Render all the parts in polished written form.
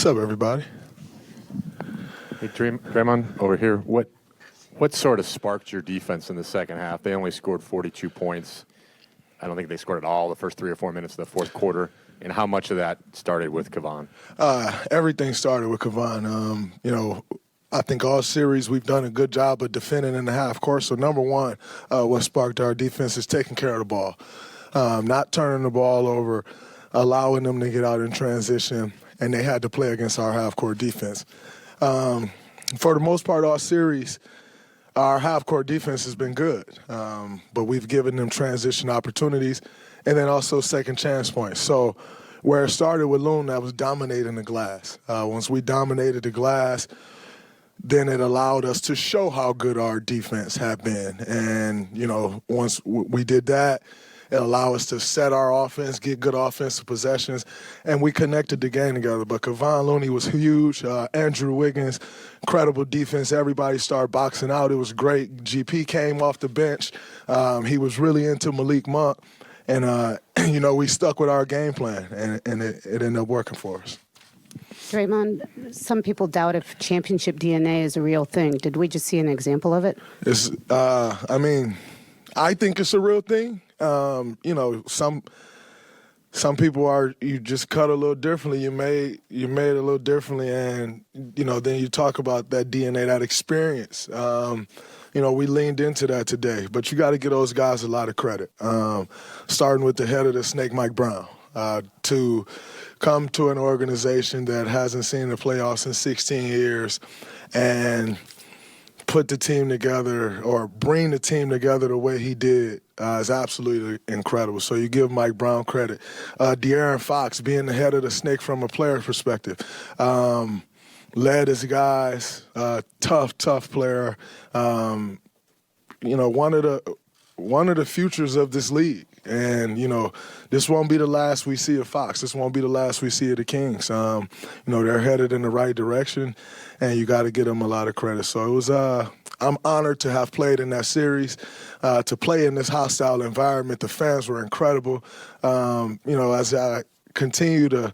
up, everybody? Hey, Draymond, over here. What sort of sparked your defense in the second half? They only scored 42 points. I don't think they scored at all the first 3 or 4 minutes of the fourth quarter. And how much of that started with Kevon? Everything started with Kevon. I think all series we've done a good job of defending in the half court. So number one, what sparked our defense is taking care of the ball, not turning the ball over, allowing them to get out in transition, and they had to play against our half court defense. For the most part, all series, our half court defense has been good, but we've given them transition opportunities and then also second chance points. So where it started with Loon, that was dominating the glass. Once we dominated the glass, then it allowed us to show how good our defense had been. And, once we did that, it allowed us to set our offense, get good offensive possessions, and we connected the game together. But Kevon Looney was huge. Andrew Wiggins, incredible defense. Everybody started boxing out. It was great. GP came off the bench. He was really into Malik Monk. And, we stuck with our game plan, and it ended up working for us. Draymond, some people doubt if championship DNA is a real thing. Did we just see an example of it? I think it's a real thing. Some people are, you just cut a little differently. You made it a little differently, and then you talk about that DNA, that experience. We leaned into that today, but you got to give those guys a lot of credit. Starting with the head of the snake, Mike Brown, to come to an organization that hasn't seen the playoffs in 16 years and put the team together or bring the team together the way he did is absolutely incredible. So you give Mike Brown credit. De'Aaron Fox being the head of the snake from a player perspective. Led his guys, tough player. One of the futures of this league. And, this won't be the last we see of Fox. This won't be the last we see of the Kings. They're headed in the right direction, and you got to give them a lot of credit. So it was I'm honored to have played in that series, to play in this hostile environment. The fans were incredible. As I continue to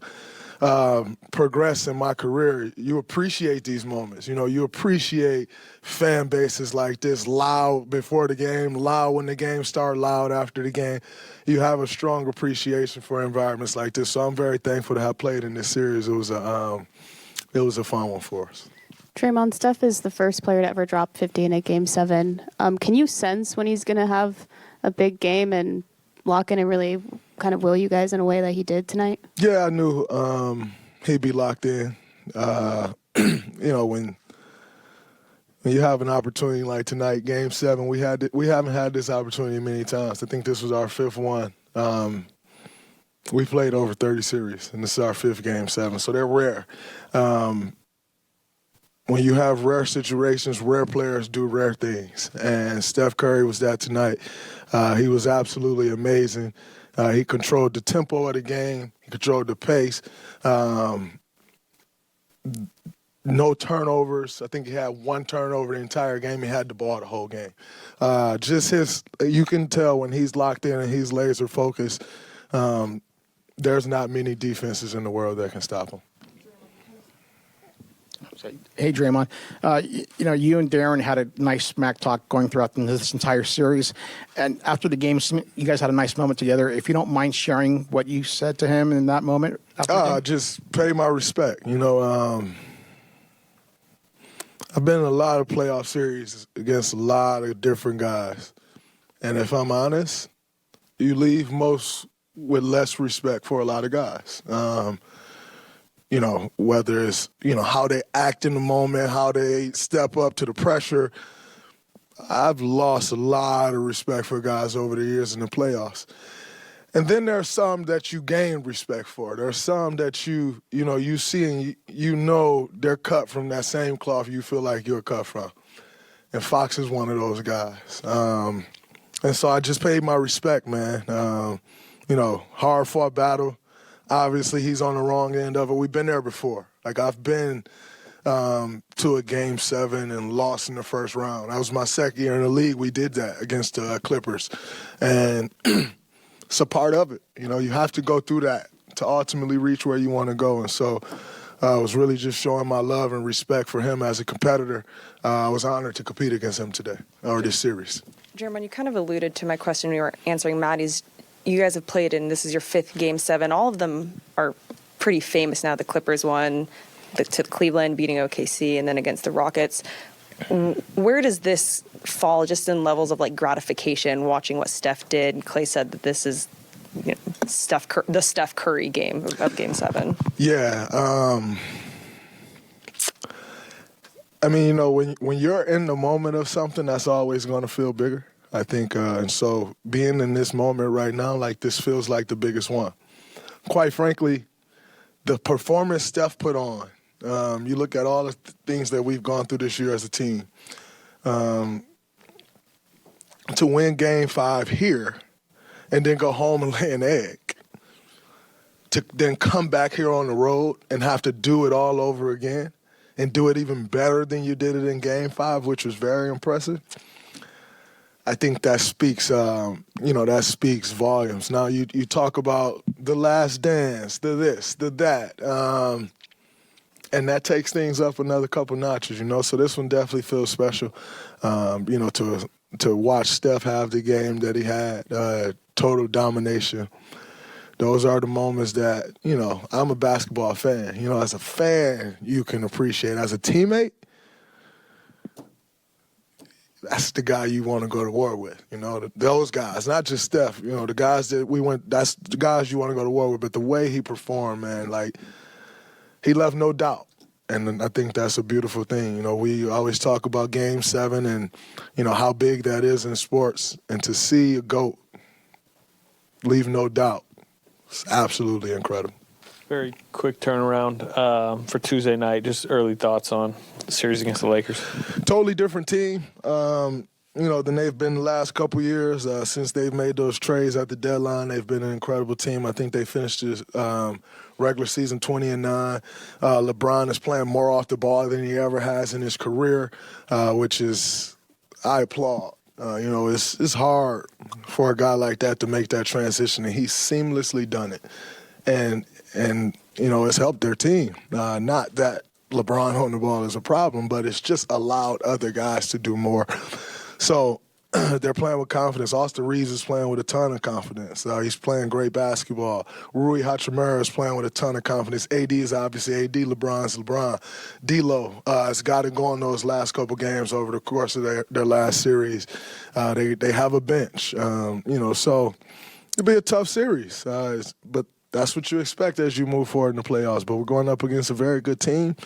progress in my career, you appreciate these moments. You appreciate fan bases like this, loud before the game, loud when the game starts, loud after the game. You have a strong appreciation for environments like this. So I'm very thankful to have played in this series. It was a fun one for us. Draymond, Steph is the first player to ever drop 50 in a Game 7. Can you sense when he's going to have a big game and lock in and really kind of will you guys in a way that he did tonight? Yeah, I knew he'd be locked in. When you have an opportunity like tonight, Game 7, we haven't had this opportunity many times. I think this was our fifth one. We played over 30 series, and this is our fifth Game 7, so they're rare. When you have rare situations, rare players do rare things, and Steph Curry was that tonight. He was absolutely amazing. He controlled the tempo of the game. He controlled the pace. No turnovers. I think he had one turnover the entire game. He had the ball the whole game. You can tell when he's locked in and he's laser focused, there's not many defenses in the world that can stop him. Hey, Draymond. You and Darren had a nice smack talk going throughout this entire series. And after the game, you guys had a nice moment together. If you don't mind sharing what you said to him in that moment. Just pay my respect. I've been in a lot of playoff series against a lot of different guys. And if I'm honest, you leave most with less respect for a lot of guys. Whether it's, how they act in the moment, how they step up to the pressure. I've lost a lot of respect for guys over the years in the playoffs. And then there are some that you gain respect for. There are some that you see and they're cut from that same cloth you feel like you're cut from. And Fox is one of those guys. And so I just paid my respect, man. Hard-fought battle. Obviously, he's on the wrong end of it. We've been there before. Like, I've been to a Game 7 and lost in the first round. That was my second year in the league. We did that against the Clippers. And it's a part of it. You have to go through that to ultimately reach where you want to go. And so was really just showing my love and respect for him as a competitor. I was honored to compete against him today, or this series. Draymond, you kind of alluded to my question when you were answering Maddie's. You guys have played, and this is your 5th Game 7. All of them are pretty famous now. The Clippers won, to Cleveland, beating OKC, and then against the Rockets. Where does this fall just in levels of like gratification, watching what Steph did? Clay said that this is the Steph Curry game of Game 7. Yeah. I mean, when you're in the moment of something, that's always going to feel bigger, I think. And so being in this moment right now, like this feels like the biggest one. Quite frankly, the performance Steph put on, you look at all the things that we've gone through this year as a team. To win Game 5 here and then go home and lay an egg, to then come back here on the road and have to do it all over again and do it even better than you did it in Game 5, which was very impressive. I think that speaks, that speaks volumes. Now, you talk about the last dance, the this, the that, and that takes things up another couple notches, So this one definitely feels special, to watch Steph have the game that he had, total domination. Those are the moments that, I'm a basketball fan. As a fan, you can appreciate. As a teammate, that's the guy you want to go to war with, those guys, not just Steph, the guys that that's the guys you want to go to war with, but the way he performed, man, like, he left no doubt. And I think that's a beautiful thing. We always talk about Game 7 and, how big that is in sports. And to see a GOAT leave no doubt, it's absolutely incredible. Very quick turnaround for Tuesday night. Just early thoughts on the series against the Lakers. Totally different team, than they've been the last couple years. Since they've made those trades at the deadline, they've been an incredible team. I think they finished this regular season 20-9. LeBron is playing more off the ball than he ever has in his career, which is, I applaud. It's hard for a guy like that to make that transition, and he's seamlessly done it. And it's helped their team. Not that LeBron on the ball is a problem, but it's just allowed other guys to do more. So they're playing with confidence. Austin Reeves is playing with a ton of confidence. He's playing great basketball. Rui Hachimura is playing with a ton of confidence. AD is obviously AD. LeBron's LeBron. D'Lo has got it going those last couple games over the course of their last series. They have a bench, so it'll be a tough series. But that's what you expect as you move forward in the playoffs. But we're going up against a very good team.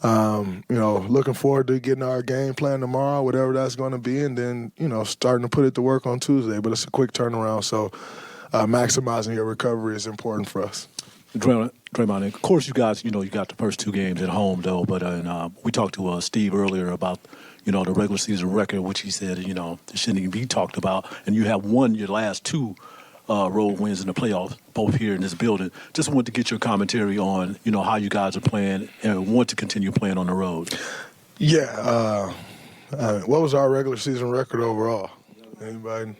Looking forward to getting our game plan tomorrow, whatever that's going to be, and then, starting to put it to work on Tuesday. But it's a quick turnaround, so maximizing your recovery is important for us. Draymond, of course, you guys, you got the first 2 games at home, though. But we talked to Steve earlier about, the regular season record, which he said, it shouldn't even be talked about. And you have won your last 2 road wins in the playoffs, both here in this building. Just wanted to get your commentary on, how you guys are playing and want to continue playing on the road. Yeah. What was our regular season record overall? Anybody?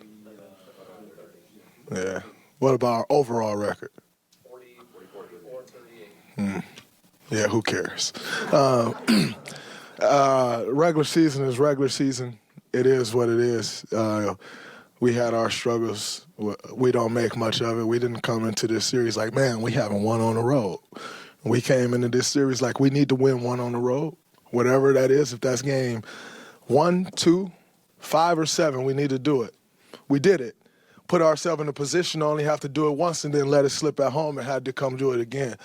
Yeah. What about our overall record? 44-38. Yeah, who cares? Regular season is regular season. It is what it is. We had our struggles. We don't make much of it. We didn't come into this series like, man, we haven't won on the road. We came into this series like we need to win one on the road, whatever that is. If that's game 1, 2, 5, or 7, we need to do it. We did it. Put ourselves in a position to only have to do it once and then let it slip at home and had to come do it again.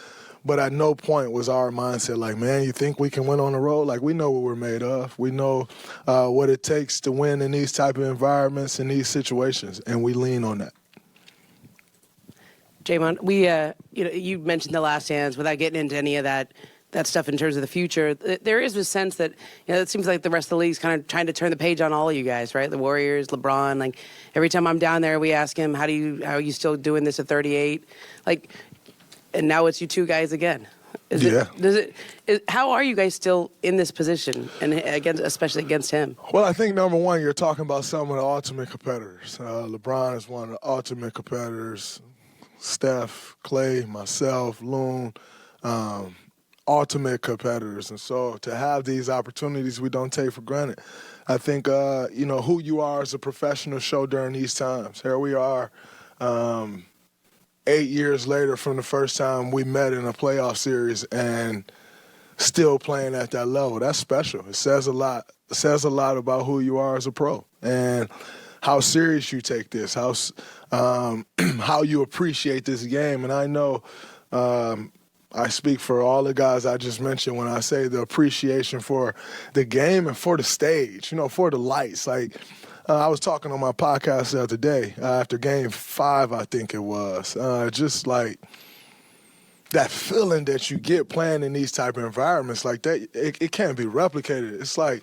But at no point was our mindset like, man, you think we can win on the road? Like, we know what we're made of. We know what it takes to win in these type of environments, in these situations, and we lean on that. Draymond, you mentioned the last dance without getting into any of that stuff in terms of the future. There is a sense that, it seems like the rest of the league's kind of trying to turn the page on all of you guys, right? The Warriors, LeBron. Like, every time I'm down there, we ask him, how are you still doing this at 38? Like, and now it's you 2 guys again. How are you guys still in this position, and especially against him? Well, I think number one, you're talking about some of the ultimate competitors. LeBron is one of the ultimate competitors. Steph, Clay, myself, Loon, ultimate competitors. And so to have these opportunities we don't take for granted. I think, who you are as a professional show during these times. Here we are 8 years later from the first time we met in a playoff series and still playing at that level. That's special. It says a lot. It says a lot about who you are as a pro and how serious you take this, how you appreciate this game. And I know I speak for all the guys I just mentioned when I say the appreciation for the game and for the stage, for the lights. Like I was talking on my podcast the other day after Game 5, I think it was, just like that feeling that you get playing in these type of environments like that, it can't be replicated. It's like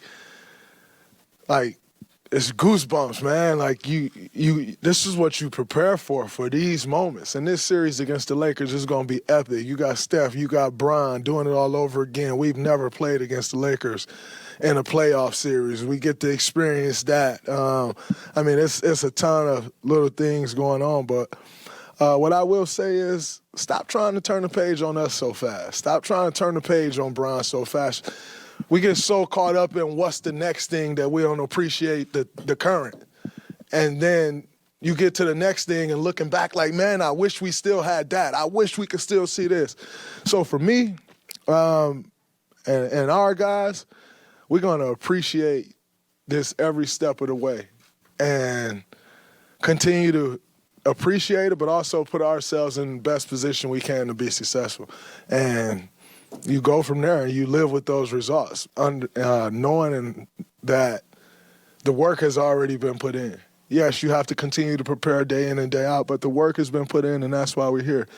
it's goosebumps, man. Like you this is what you prepare for these moments. And this series against the Lakers is going to be epic. You got Steph, you got Bron doing it all over again. We've never played against the Lakers in a playoff series. We get to experience that. It's a ton of little things going on, but what I will say is stop trying to turn the page on us so fast. Stop trying to turn the page on Bron so fast. We get so caught up in what's the next thing that we don't appreciate the current. And then you get to the next thing and looking back like, man, I wish we still had that. I wish we could still see this. So for me and our guys, we're going to appreciate this every step of the way and continue to appreciate it, but also put ourselves in the best position we can to be successful. And you go from there and you live with those results, knowing that the work has already been put in. Yes, you have to continue to prepare day in and day out, but the work has been put in, and that's why we're here.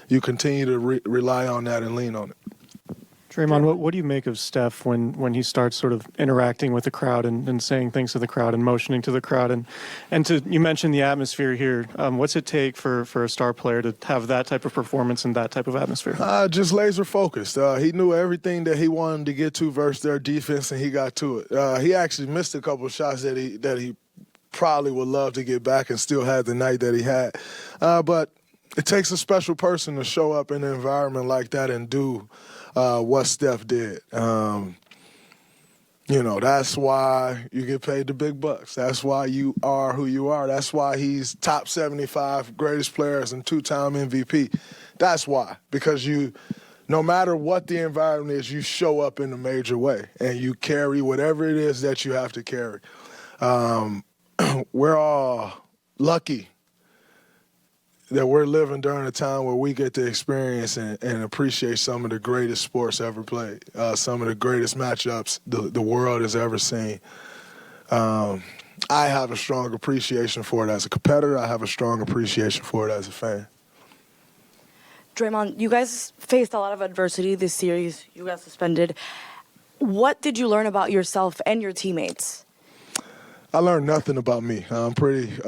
You continue to rely on that and lean on it. Draymond, what do you make of Steph when he starts sort of interacting with the crowd and saying things to the crowd and motioning to the crowd? And you mentioned the atmosphere here. What's it take for a star player to have that type of performance and that type of atmosphere? Just laser focused. He knew everything that he wanted to get to versus their defense, and he got to it. He actually missed a couple of shots that he probably would love to get back and still had the night that he had. But it takes a special person to show up in an environment like that and do what Steph did. That's why you get paid the big bucks. That's why you are who you are. That's why he's top 75 greatest players and 2-time MVP. That's why. Because no matter what the environment is, you show up in a major way and you carry whatever it is that you have to carry. We're all lucky that we're living during a time where we get to experience and appreciate some of the greatest sports ever played, some of the greatest matchups the world has ever seen. I have a strong appreciation for it as a competitor. I have a strong appreciation for it as a fan. Draymond, you guys faced a lot of adversity this series. You got suspended. What did you learn about yourself and your teammates? I learned nothing about me. I'm pretty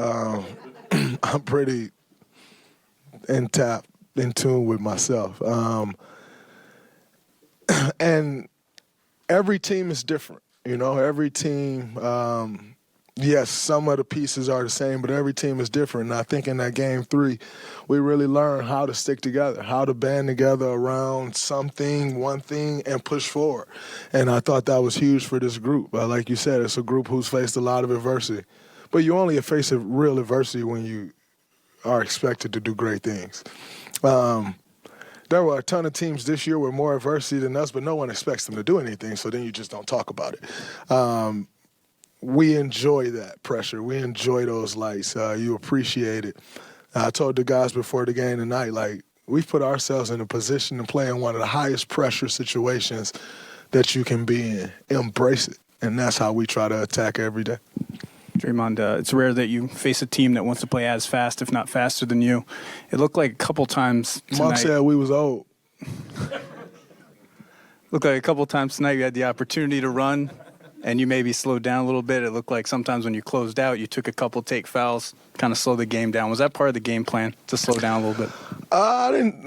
in tune with myself. And every team is different. Every team, yes, some of the pieces are the same, but every team is different. And I think in that Game 3, we really learned how to stick together, how to band together around something, one thing, and push forward. And I thought that was huge for this group. Like you said, it's a group who's faced a lot of adversity. But you only face a real adversity when you are expected to do great things. There were a ton of teams this year with more adversity than us, but no one expects them to do anything, so then you just don't talk about it. We enjoy that pressure. We enjoy those lights. You appreciate it. I told the guys before the game tonight, we've put ourselves in a position to play in one of the highest pressure situations that you can be in. Embrace it, and that's how we try to attack every day. Draymond, it's rare that you face a team that wants to play as fast, if not faster than you. It looked like a couple times tonight. Monk said we was old. Looked like a couple times tonight you had the opportunity to run, and you maybe slowed down a little bit. It looked like sometimes when you closed out, you took a couple take fouls, kind of slow the game down. Was that part of the game plan, to slow down a little bit? I didn't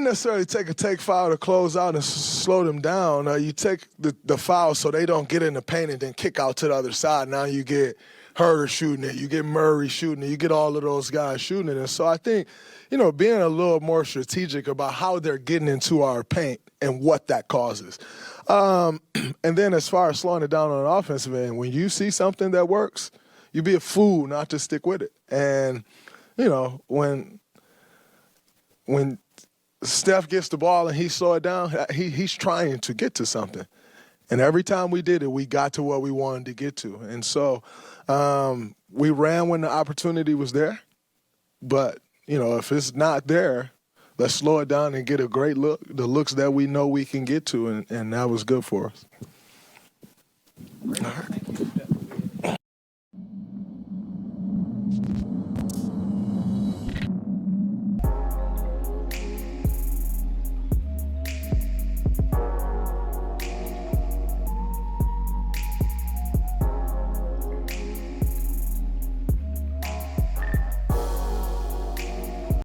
necessarily take a take foul to close out and slow them down. You take the foul so they don't get in the paint and then kick out to the other side. Now you get Herter shooting it, you get Murray shooting it, you get all of those guys shooting it. And so I think, being a little more strategic about how they're getting into our paint and what that causes. And then as far as slowing it down on an offensive end, when you see something that works, you'd be a fool not to stick with it. And, when Steph gets the ball and he slow it down, he's trying to get to something. And every time we did it, we got to what we wanted to get to. And so we ran when the opportunity was there. But, if it's not there, let's slow it down and get a great look, the looks that we know we can get to. And that was good for us. All right.